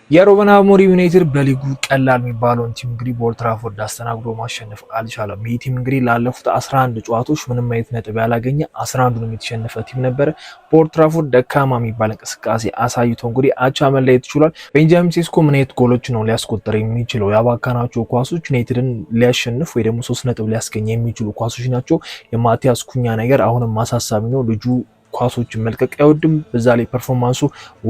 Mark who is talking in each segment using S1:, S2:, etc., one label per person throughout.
S1: የሩበን አሞሪም ዩናይትድ በሊጉ ቀላል የሚባለውን ቲም እንግዲህ በኦልድ ትራፎርድ አስተናግዶ ማሸነፍ አልቻለም። ይህ ቲም እንግዲህ ላለፉት 11 ጨዋታዎች ምንም አይነት ነጥብ ያላገኘ 11ዱንም የተሸነፈ ቲም ነበረ። በኦልድ ትራፎርድ ደካማ የሚባል እንቅስቃሴ አሳይቶ እንግዲህ አቻ መለየት ችሏል። ቤንጃሚን ሴስኮ ምን አይነት ጎሎች ነው ሊያስቆጥር የሚችለው? ያባካናቸው ኳሶች ዩናይትድን ሊያሸንፍ ወይ ደግሞ 3 ነጥብ ሊያስገኝ የሚችሉ ኳሶች ናቸው። የማቲያስ ኩኛ ነገር አሁንም ማሳሳቢ ነው። ልጁ ኳሶችን መልቀቅ አይወድም። በዛ ላይ ፐርፎርማንሱ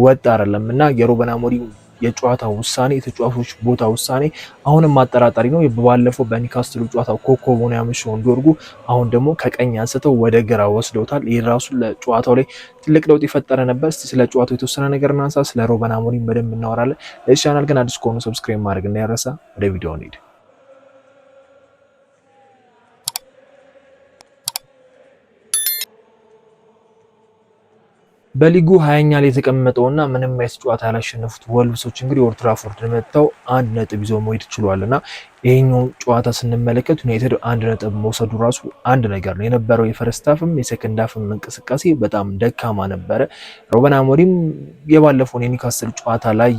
S1: ወጥ አይደለም እና የሩበን አሞሪም የጨዋታ ውሳኔ የተጫዋቾች ቦታ ውሳኔ አሁንም ማጠራጣሪ ነው። ባለፈው በኒካስትሉ ጨዋታ ኮከብ ሆኖ ያመሸውን ዶርጉ አሁን ደግሞ ከቀኝ አንስተው ወደ ግራ ወስደውታል። ይህ ራሱ ለጨዋታው ላይ ትልቅ ለውጥ የፈጠረ ነበር። እስቲ ስለ ጨዋታው የተወሰነ ነገር እናንሳ። ስለ ሩበን አሞሪም በደንብ እናወራለን። ለዚህ ቻናል ግን አዲስ ከሆኑ ሰብስክራይብ ማድረግ እንዳይረሳ። ወደ ቪዲዮ እንሂድ። በሊጉ 20ኛ ላይ የተቀመጠውና ምንም አይነት ጨዋታ ያላሸነፉት ወልቭሶች እንግዲህ ኦልድ ትራፎርድ መጥተው 1 ነጥብ ይዘው መሄድ ችሏልና ይሄኛው ጨዋታ ስንመለከት ዩናይትድ 1 ነጥብ መውሰዱ ራሱ አንድ ነገር ነው። የነበረው የፈርስት ሃፍም የሰከንድ ሃፍም እንቅስቃሴ በጣም ደካማ ነበረ። ሩበን አሞሪም የባለፈውን የኒካስትል ጨዋታ ላይ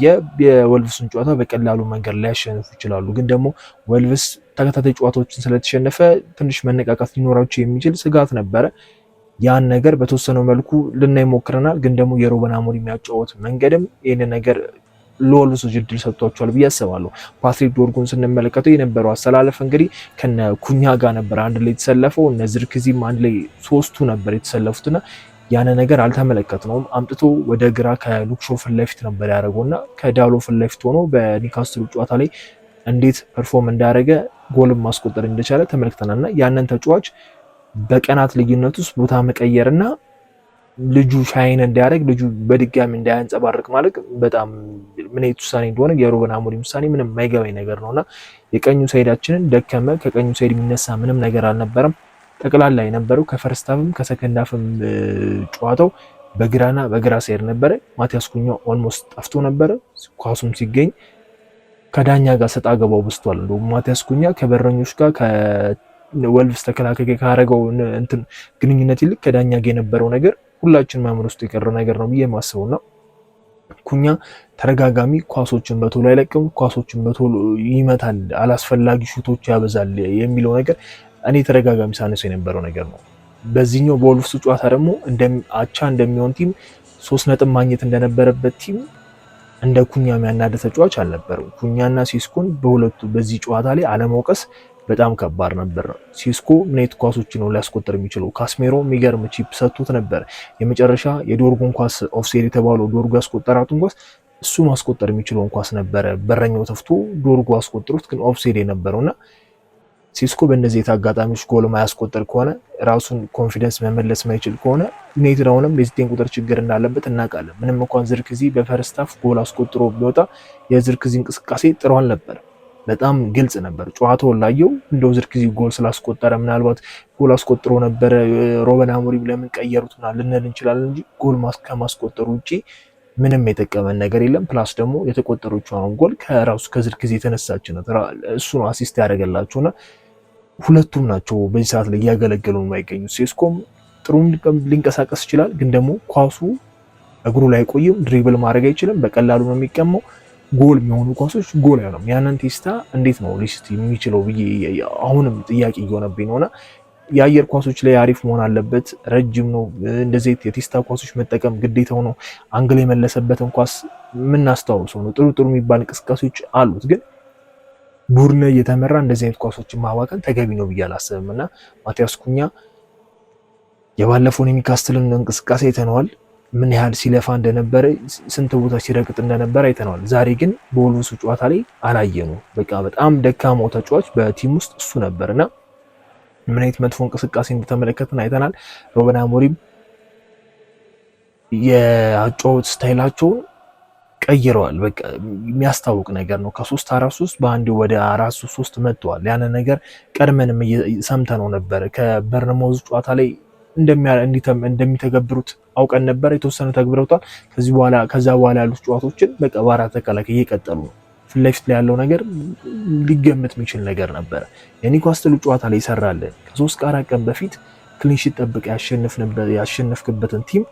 S1: የወልቭስን ጨዋታ በቀላሉ መንገድ ላይ ያሸንፉ ይችላሉ፣ ግን ደግሞ ወልቭስ ተከታታይ ጨዋታዎችን ስለተሸነፈ ትንሽ መነቃቃት ሊኖራቸው የሚችል ስጋት ነበረ። ያን ነገር በተወሰነው መልኩ ልናይ ሞክረናል። ግን ደግሞ የሩበን አሞሪም የሚያጫወት መንገድም ይህን ነገር ለወልቭሶች እድል ሰጥቷቸዋል ብዬ አስባለሁ። ፓትሪክ ዶርጉን ስንመለከተው የነበረው አሰላለፍ እንግዲህ ከነ ኩኛ ጋር ነበር አንድ ላይ የተሰለፈው። እነ ዝርክዚም አንድ ላይ ሶስቱ ነበር የተሰለፉትና ያን ነገር አልተመለከትነውም። አምጥቶ ወደ ግራ ከሉክሾ ፊት ለፊት ነበር ያደረገውና ከዳሎ ፊት ለፊት ሆኖ በኒካስትሉ ጨዋታ ላይ እንዴት ፐርፎርም እንዳደረገ ጎልም ማስቆጠር እንደቻለ ተመልክተናልና ያንን ተጫዋች በቀናት ልዩነት ውስጥ ቦታ መቀየርና ልጁ ሻይን እንዲያደርግ ልጁ በድጋሚ እንዳያንጸባርቅ ማለት በጣም ምን አይነት ውሳኔ እንደሆነ የሩበን አሞሪም ውሳኔ ምንም የማይገባኝ ነገር ነውና የቀኙ ሳይዳችንን ደከመ። ከቀኙ ሳይድ የሚነሳ ምንም ነገር አልነበረም። ጠቅላላ የነበረው ከፈርስት ሃፍም ከሰከንድ ሃፍም ጨዋታው በግራና በግራ ሳይድ ነበረ። ማቲያስ ኩኛ ኦልሞስት ጠፍቶ ነበረ። ኳሱም ሲገኝ ከዳኛ ጋር ሰጣ ገባው በስቷል። እንደውም ማቲያስ ኩኛ ከበረኞች ጋር ወልቭስ ተከላካይ ካረገው እንትን ግንኙነት ይልቅ ከዳኛ ጋር የነበረው ነገር ሁላችን ማመን ውስጥ የቀረ ነገር ነው ብዬ ማስበውና ኩኛ ተረጋጋሚ ኳሶችን በቶሎ አይለቅም፣ ኳሶችን በቶሎ ይመታል፣ አላስፈላጊ ሹቶች ያበዛል የሚለው ነገር እኔ ተረጋጋሚ ሳነሰው የነበረው ነገር ነው። በዚህኛው በወልቭስ ጨዋታ ደግሞ አቻ እንደሚሆን ቲም 3 ነጥብ ማግኘት እንደነበረበት ቲም እንደ ኩኛ የሚያናደ ተጫዋች አልነበረም። ኩኛና ሲስኮን በሁለቱ በዚህ ጨዋታ ላይ አለመውቀስ በጣም ከባድ ነበር። ሲስኮ ምን አይነት ኳሶች ነው ሊያስቆጥር የሚችለው? ካስሜሮ የሚገርም ቺፕ ሰጥቶት ነበር። የመጨረሻ የዶርጉን ኳስ ኦፍሳይድ የተባለው ዶርጉ ያስቆጠራቱን ኳስ እሱ ማስቆጠር የሚችለውን ኳስ ነበረ በረኛው ተፍቶ ዶርጉ አስቆጥሩት፣ ግን ኦፍሳይድ የነበረውና ሲስኮ በእነዚህ አጋጣሚዎች ጎል ማያስቆጥር ከሆነ ራሱን ኮንፊደንስ መመለስ ማይችል ከሆነ ዩናይትድ አሁንም የዘጠኝ ቁጥር ችግር እንዳለበት እናውቃለን። ምንም እንኳን ዝርክዚ በፈርስት ሃፍ ጎል አስቆጥሮ ቢወጣ የዝርክዚ እንቅስቃሴ ጥሩ አልነበረ። በጣም ግልጽ ነበር። ጨዋታውን ላየው እንደው ዝርክዚ ጎል ስላስቆጠረ ምናልባት ጎል አስቆጥሮ ነበረ ሩበን አሞሪም ለምን ቀየሩትና ልንል እንችላለን እንጂ ጎል ከማስቆጠሩ ውጪ ምንም የጠቀመን ነገር የለም። ፕላስ ደግሞ የተቆጠረችውን ጎል ከራሱ ከዝርክዚ የተነሳች ነው እሱ ነው አሲስት ያደረገላቸውና ሁለቱም ናቸው በዚህ ሰዓት ላይ እያገለገሉ የማይገኙት። ሴስኮም ጥሩ ሊንቀሳቀስ ይችላል፣ ግን ደግሞ ኳሱ እግሩ ላይ ቆይም ድሪብል ማድረግ አይችልም። በቀላሉ ነው የሚቀመው። ጎል የሚሆኑ ኳሶች ጎል አይሆንም። ያንን ቴስታ እንዴት ነው ሊስት የሚችለው ብዬ አሁንም ጥያቄ እየሆነብኝ ነውና የአየር ኳሶች ላይ አሪፍ መሆን አለበት። ረጅም ነው እንደዚህ የቴስታ ኳሶች መጠቀም ግዴታው ነው። አንግል የመለሰበትን ኳስ የምናስተዋውሰው ነው። ጥሩ ጥሩ የሚባል እንቅስቃሴዎች አሉት፣ ግን ቡድን እየተመራ እንደዚህ አይነት ኳሶችን ማዋቀን ተገቢ ነው ብዬ አላስብም እና ማቲያስ ኩኛ የባለፈውን የኒካስትልን እንቅስቃሴ አይተነዋል። ምን ያህል ሲለፋ እንደነበረ ስንት ቦታ ሲረግጥ እንደነበረ አይተነዋል። ዛሬ ግን በወልቭስ ጨዋታ ላይ አላየነው። በቃ በጣም ደካማው ተጫዋች በቲም ውስጥ እሱ ነበርና ምን አይነት መጥፎ እንቅስቃሴ እንደተመለከትን አይተናል። ሩበን አሞሪም የአጫወት ስታይላቸውን ቀይረዋል። በቃ የሚያስታውቅ ነገር ነው። ከ3-4-3 በአንድ ወደ 4-3 መጥተዋል። ያን ነገር ቀድመንም ሰምተነው ነበር። ከበርንማውዝ ጨዋታ ላይ እንደሚተገብሩት አውቀን ነበር። የተወሰነ ተግብረውታል። ከዛ በኋላ ያሉት ጨዋታዎችን በቃ በአራት ተከላካይ እየቀጠሉ ነው። ፊት ለፊት ላይ ያለው ነገር ሊገመት የሚችል ነገር ነበረ። የኒውካስትሉ ጨዋታ ላይ ይሰራልን ከ3-4 ቀን በፊት ክሊንሺት ጠብቀ ያሸነፍክበትን ቲም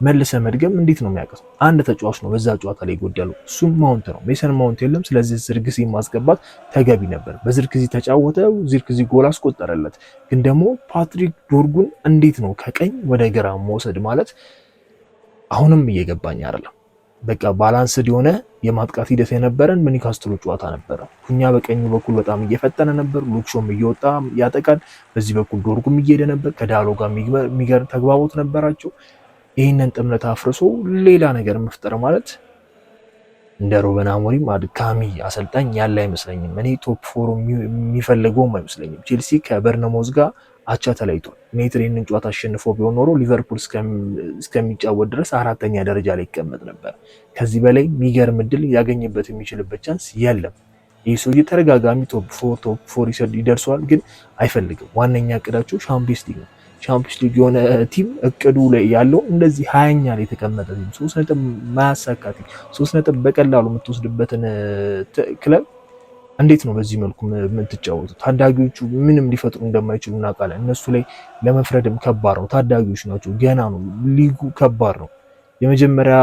S1: መልሰ መድገም እንዴት ነው የሚያቀተው? አንድ ተጫዋች ነው በዛ ጨዋታ ላይ የጎደለው፣ እሱም ማውንት ነው። ሜሰን ማውንት የለም። ስለዚህ ዝርክዚ ማስገባት ተገቢ ነበር። በዝርክዚ ተጫወተ፣ ዝርክዚ ጎል አስቆጠረለት። ግን ደግሞ ፓትሪክ ዶርጉን እንዴት ነው ከቀኝ ወደ ግራ መውሰድ ማለት አሁንም እየገባኝ አይደለም። በቃ ባላንስድ የሆነ የማጥቃት ሂደት የነበረን በኒውካስትሉ ጨዋታ ነበረ። ኩኛ በቀኙ በኩል በጣም እየፈጠነ ነበር፣ ሉክሾም እየወጣ ያጠቃል። በዚህ በኩል ዶርጉም እየሄደ ነበር። ከዳሎ ጋር የሚገርም ተግባቦት ነበራቸው። ይህንን ጥምረት አፍርሶ ሌላ ነገር መፍጠር ማለት እንደ ሩበን አሞሪም አድካሚ አሰልጣኝ ያለ አይመስለኝም። እኔ ቶፕ ፎር የሚፈልገውም አይመስለኝም። ቼልሲ ከበርነሞዝ ጋር አቻ ተለይቷል። ዩናይትድ ይህንን ጨዋታ አሸንፎ ቢሆን ኖሮ ሊቨርፑል እስከሚጫወት ድረስ 4ኛ ደረጃ ላይ ይቀመጥ ነበር። ከዚህ በላይ የሚገርም እድል ያገኝበት የሚችልበት ቻንስ የለም። ይህ ሰውዬ ተደጋጋሚ ቶፕ ፎር ይደርሰዋል፣ ግን አይፈልግም። ዋነኛ እቅዳቸው ሻምፒዮንስ ሊግ ነው። ቻምፒዮንስ ሊግ የሆነ ቲም እቅዱ ላይ ያለው እንደዚህ 20ኛ ላይ የተቀመጠ ቲም 3 ነጥብ ማያሳካ ቲም 3 ነጥብ በቀላሉ የምትወስድበትን ክለብ እንዴት ነው በዚህ መልኩ የምትጫወቱት? ታዳጊዎቹ ምንም ሊፈጥሩ እንደማይችሉ እናውቃለን። እነሱ ላይ ለመፍረድም ከባድ ነው። ታዳጊዎች ናቸው፣ ገና ነው። ሊጉ ከባድ ነው። የመጀመሪያ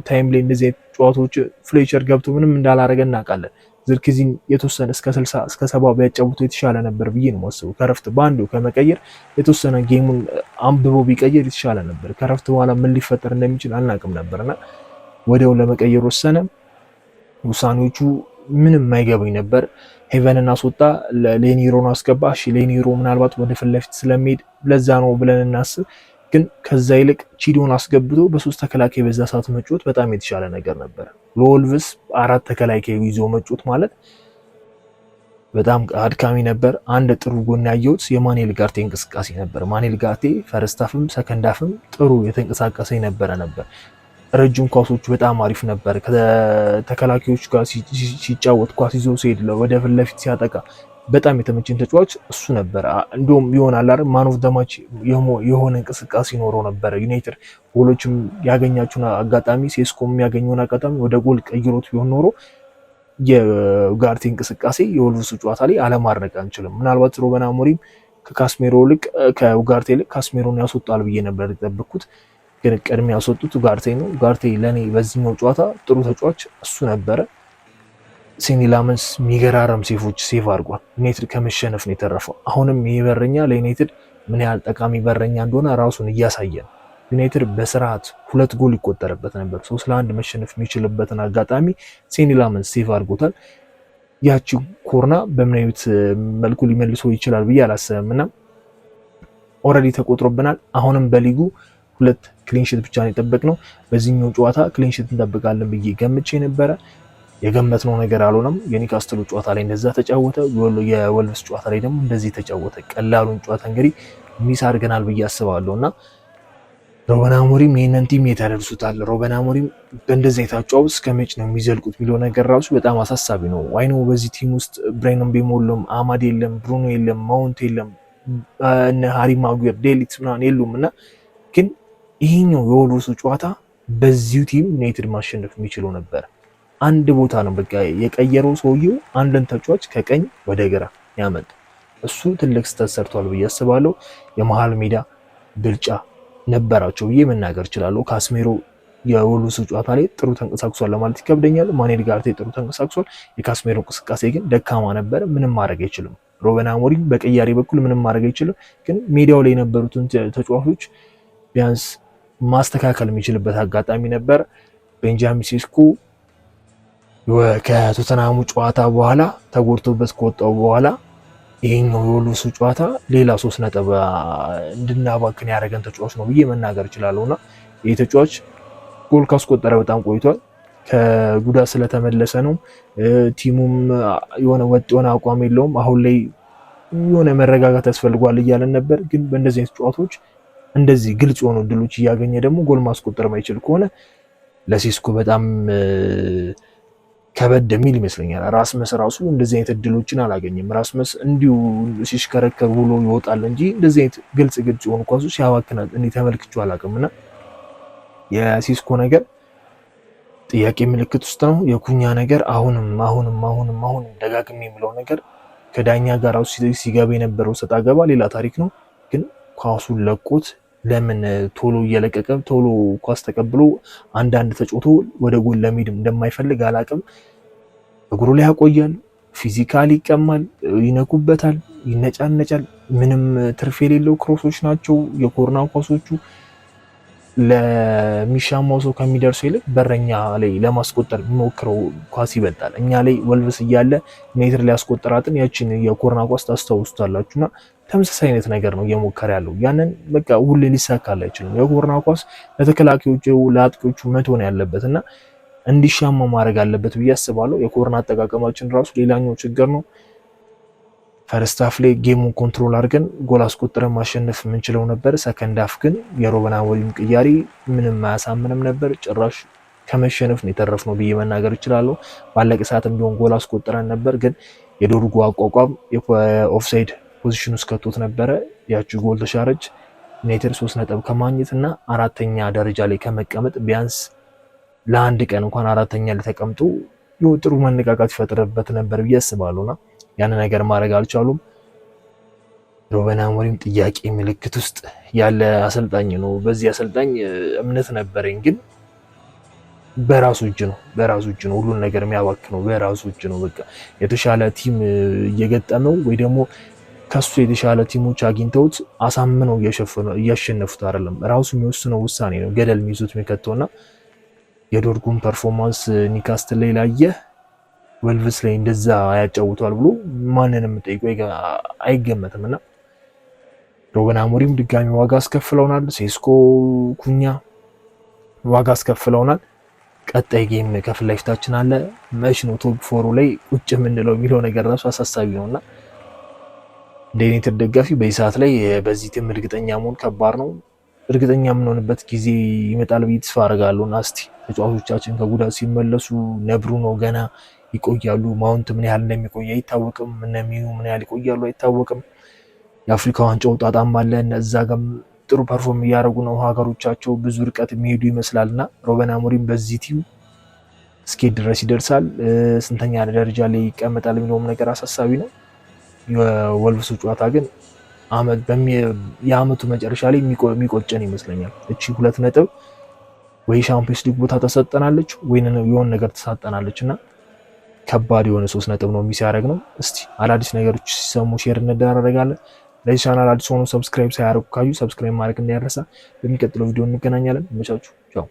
S1: ታይም ላይ እንደዚህ ጨዋታዎች ፍሌቸር ገብቶ ምንም እንዳላረገ እናውቃለን። ዝርክዚን የተወሰነ እስከ 60 እስከ 70 ቢያጫውቱ የተሻለ ነበር ብዬ ነው የማስበው። ከረፍት በአንዱ ከመቀየር የተወሰነ ጌሙን አንብቦ ቢቀየር የተሻለ ነበር። ከረፍት በኋላ ምን ሊፈጠር እንደሚችል አናውቅም ነበርና ወዲያው ለመቀየር ወሰነ። ውሳኔዎቹ ምንም የማይገባኝ ነበር። ሄቨንን አስወጣ፣ ሌኒሮን አስገባ። እሺ ሌኒሮ ምናልባት ወደ ፊት ለፊት ስለሚሄድ ለዛ ነው ብለን እናስብ። ግን ከዛ ይልቅ ቺዶን አስገብቶ በሶስት ተከላካይ በዛ ሰዓት መጫወት በጣም የተሻለ ነገር ነበር። ለወልቭስ 4 ተከላካይ ይዞ መጫወት ማለት በጣም አድካሚ ነበር። አንድ ጥሩ ጎን ያየሁት የማኑኤል ጋርቴ እንቅስቃሴ ነበር። ማኑኤል ጋርቴ ፈርስታፍም ሰከንዳፍም ጥሩ የተንቀሳቀሰ ነበር። ረጅም ኳሶቹ በጣም አሪፍ ነበር። ከተከላካዮች ጋር ሲጫወት ኳስ ይዞ ሲሄድ ወደ ፊት ለፊት ሲያጠቃ በጣም የተመቸኝ ተጫዋች እሱ ነበር። እንደውም ይሆናል አይደል ማን ኦፍ ዘ ማች የሆነ እንቅስቃሴ ኖሮ ነበር። ዩናይትድ ጎሎችም ያገኛቸውን አጋጣሚ ሴስኮ የሚያገኘውን አጋጣሚ ወደ ጎል ቀይሮት ቢሆን ኖሮ የጋርቴ እንቅስቃሴ የወልቭሱ ጨዋታ ላይ አለማድረግ አንችልም። ምናልባት ሩበን አሞሪም ከካስሜሮ ይልቅ ከኡጋርቴ ይልቅ ካስሜሮን ያስወጣል ብዬ ነበር የጠበቅኩት፣ ግን ቀድሜ ያስወጡት ኡጋርቴ ነው። ኡጋርቴ ለኔ በዚህኛው ጨዋታ ጥሩ ተጫዋች እሱ ነበረ። ሴኒ ላመንስ የሚገራረም ሴፎች ሴቭ አድርጓል። ዩናይትድ ከመሸነፍ ነው የተረፈው። አሁንም ይህ በረኛ ለዩናይትድ ምን ያህል ጠቃሚ በረኛ እንደሆነ ራሱን እያሳየ ነው። ዩናይትድ በስርዓት 2 ጎል ይቆጠርበት ነበር። 3-1 መሸነፍ የሚችልበትን አጋጣሚ ሴኒ ላመንስ ሴቭ አድርጎታል። ያቺ ኮርና በምን አይነት መልኩ ሊመልሶ ይችላል ብዬ አላሰብም እና ኦልሬዲ ተቆጥሮብናል። አሁንም በሊጉ 2 ክሊንሺት ብቻ ነው የጠበቅነው። በዚህኛው ጨዋታ ክሊንሺት እንጠብቃለን ብዬ ገምቼ ነበረ። የገመትነው ነገር አልሆነም። የኒውካስትሉ ጨዋታ ላይ እንደዛ ተጫወተ፣ የወልቭስ ጨዋታ ላይ ደግሞ እንደዚህ ተጫወተ። ቀላሉን ጨዋታ እንግዲህ ሚስ አድርገናል ብዬ አስባለሁ እና ሩበን አሞሪም ይህንን ቲም የተደርሱታል። ሩበን አሞሪም በእንደዚህ የታጫወት እስከ መች ነው የሚዘልቁት የሚለው ነገር ራሱ በጣም አሳሳቢ ነው። ዋይኖ በዚህ ቲም ውስጥ ብሬን ምቤሞ የለም፣ አማድ የለም፣ ብሩኖ የለም፣ ማውንት የለም፣ እነ ሃሪ ማጉዌር ዴሊክስ ምናምን የሉም እና ግን ይሄኛው የወልቭሱ ጨዋታ በዚሁ ቲም ዩናይትድ ማሸነፍ የሚችለው ነበር። አንድ ቦታ ነው በቃ የቀየረው ሰውየው አንድን ተጫዋች ከቀኝ ወደ ግራ ያመጣ። እሱ ትልቅ ስህተት ሰርቷል ብዬ አስባለሁ። የመሃል ሜዳ ብልጫ ነበራቸው ብዬ መናገር እችላለሁ። ካስሜሮ የወልቭሱ ጨዋታ ላይ ጥሩ ተንቀሳቅሷል ለማለት ይከብደኛል። ማኑኤል ጋርቴ ጥሩ ተንቀሳቅሷል። የካስሜሮ እንቅስቃሴ ግን ደካማ ነበር። ምንም ማድረግ አይችልም። ሩበን አሞሪም በቀያሪ በኩል ምንም ማድረግ አይችልም። ግን ሜዳው ላይ የነበሩትን ተጫዋቾች ቢያንስ ማስተካከል የሚችልበት አጋጣሚ ነበር። ቤንጃሚን ሴስኮ ከቶተናሙ ጨዋታ በኋላ ተጎድቶበት ከወጣው በኋላ ይሄኛው የወልቭሱ ጨዋታ ሌላ 3 ነጥብ እንድናባክን ያደረገን ተጫዋች ነው ብዬ መናገር እችላለሁና ይህ ተጫዋች ጎል ካስቆጠረ በጣም ቆይቷል። ከጉዳት ስለተመለሰ ነው። ቲሙም የሆነ ወጥ የሆነ አቋም የለውም። አሁን ላይ የሆነ መረጋጋት ያስፈልጓል እያለን ነበር። ግን በእንደዚህ አይነት ጨዋታዎች እንደዚህ ግልጽ የሆኑ እድሎች እያገኘ ደግሞ ጎል ማስቆጠር ማይችል ከሆነ ለሴስኮ በጣም ከበድ የሚል ይመስለኛል። ራስመስ ራሱ እንደዚህ አይነት እድሎችን አላገኘም። ራስመስ እንዲሁ ሲሽከረከር ውሎ ይወጣል እንጂ እንደዚህ አይነት ግልጽ የሆኑ ኳሶች ሲያባክናል እኔ ተመልክቼው አላውቅምና የሴስኮ ነገር ጥያቄ ምልክት ውስጥ ነው። የኩኛ ነገር አሁንም ደጋግሜ የሚለው ነገር ከዳኛ ጋር ራሱ ሲገባ የነበረው ሰጣ ገባ ሌላ ታሪክ ነው። ግን ኳሱን ለቆት ለምን ቶሎ እየለቀቀ ቶሎ ኳስ ተቀብሎ አንዳንድ ተጫውቶ ወደ ጎል ለመሄድ እንደማይፈልግ አላቅም። እግሩ ላይ ያቆያል፣ ፊዚካሊ ይቀማል፣ ይነኩበታል፣ ይነጫነጫል። ምንም ትርፍ የሌለው ክሮሶች ናቸው የኮርና ኳሶቹ። ለሚሻማው ሰው ከሚደርሱ ይልቅ በረኛ ላይ ለማስቆጠር የሚሞክረው ኳስ ይበልጣል። እኛ ላይ ወልቭስ እያለ ሜትር ሊያስቆጠራትን ያችን የኮርና ኳስ ታስታውሱታላችሁና ተመሳሳይ አይነት ነገር ነው እየሞከረ ያለው። ያንን በቃ ሁሌ ሊሳካል አይችልም። የኮርና ኳስ ለተከላካዮቹ ለአጥቂዎቹ መቶ ነው ያለበት እና እንዲሻማ ማድረግ አለበት ብዬ አስባለሁ። የኮርና አጠቃቀማችን ራሱ ሌላኛው ችግር ነው። ፈርስት ሃፍ ላይ ጌሙን ኮንትሮል አድርገን ጎል አስቆጥረን ማሸነፍ የምንችለው ነበር። ሰከንድ ሃፍ ግን የሩበን አሞሪም ቅያሪ ምንም አያሳምንም ነበር። ጭራሽ ከመሸነፍ ነው የተረፍነው ብዬ መናገር እችላለሁ። ባለቀ ሰዓትም ቢሆን ጎል አስቆጥረን ነበር፣ ግን የዶርጉ አቋቋም ኦፍሳይድ ፖዚሽን ውስጥ ከቶት ነበረ። ያቺ ጎል ተሻረች። ዩናይትድ 3 ነጥብ ከማግኘት እና አራተኛ ደረጃ ላይ ከመቀመጥ ቢያንስ ለአንድ ቀን እንኳን አራተኛ ላይ ተቀምጦ ጥሩ መነቃቃት ይፈጥርበት ነበር ብዬ አስባለሁና ያን ነገር ማድረግ አልቻሉም። ሩበን አሞሪም ጥያቄ ምልክት ውስጥ ያለ አሰልጣኝ ነው። በዚህ አሰልጣኝ እምነት ነበረኝ፣ ግን በራሱ እጅ ነው ሁሉን ነገር የሚያባክነው በራሱ እጅ ነው። በቃ የተሻለ ቲም እየገጠመው ወይ ደግሞ ከሱ የተሻለ ቲሞች አግኝተውት አሳምነው እያሸነፉት አይደለም። ራሱ የሚወስነው ውሳኔ ነው ገደል የሚይዙት የሚከተውና የዶርጉን ፐርፎርማንስ ኒካስትል ላይ ላየ ወልቭስ ላይ እንደዛ ያጫውቷል ብሎ ማንንም ጠይቆ አይገመትም። እና ሩበን አሞሪም ድጋሚ ዋጋ አስከፍለውናል። ሴስኮ ኩኛ ዋጋ አስከፍለውናል። ቀጣይ ጌም ከፊት ለፊታችን አለ። መች ነው ቶፕ ፎሩ ላይ ቁጭ የምንለው የሚለው ነገር ራሱ አሳሳቢ ነውና እንደ ዩናይትድ ደጋፊ በዚህ ሰዓት ላይ በዚህ ቲም እርግጠኛ መሆን ከባድ ነው። እርግጠኛ የምንሆንበት ጊዜ ይመጣል ብዬ ተስፋ አደርጋለሁ። እና እስቲ ተጫዋቾቻችን ከጉዳት ሲመለሱ ነብሩ ነው ገና ይቆያሉ። ማውንት ምን ያህል እንደሚቆይ አይታወቅም። እነሚኑ ምን ያህል ይቆያሉ አይታወቅም። የአፍሪካ ዋንጫው ጣጣም አለ። እዛ ጋም ጥሩ ፐርፎርም እያደረጉ ነው። ሀገሮቻቸው ብዙ ርቀት የሚሄዱ ይመስላልና ሩበን አሞሪም በዚህ ቲም እስኬት ድረስ ይደርሳል፣ ስንተኛ ደረጃ ላይ ይቀመጣል የሚለውም ነገር አሳሳቢ ነው። የወልቭሱ ጨዋታ ግን የአመቱ መጨረሻ ላይ የሚቆጨን ይመስለኛል። እቺ 2 ነጥብ ወይ ሻምፒዮንስ ሊግ ቦታ ተሰጠናለች ወይ የሆነ ነገር ተሳጠናለች እና ከባድ የሆነ 3 ነጥብ ነው የሚያደርግ ነው። እስቲ አዳዲስ ነገሮች ሲሰሙ ሼር እንደራረጋለን። ለዚህ ቻናል አዲስ ሆኖ ሰብስክራይብ ሳያደርጉ ካዩ ሰብስክራይብ ማድረግ እንዳይረሳ። በሚቀጥለው ቪዲዮ እንገናኛለን። መቻችሁ ቻው።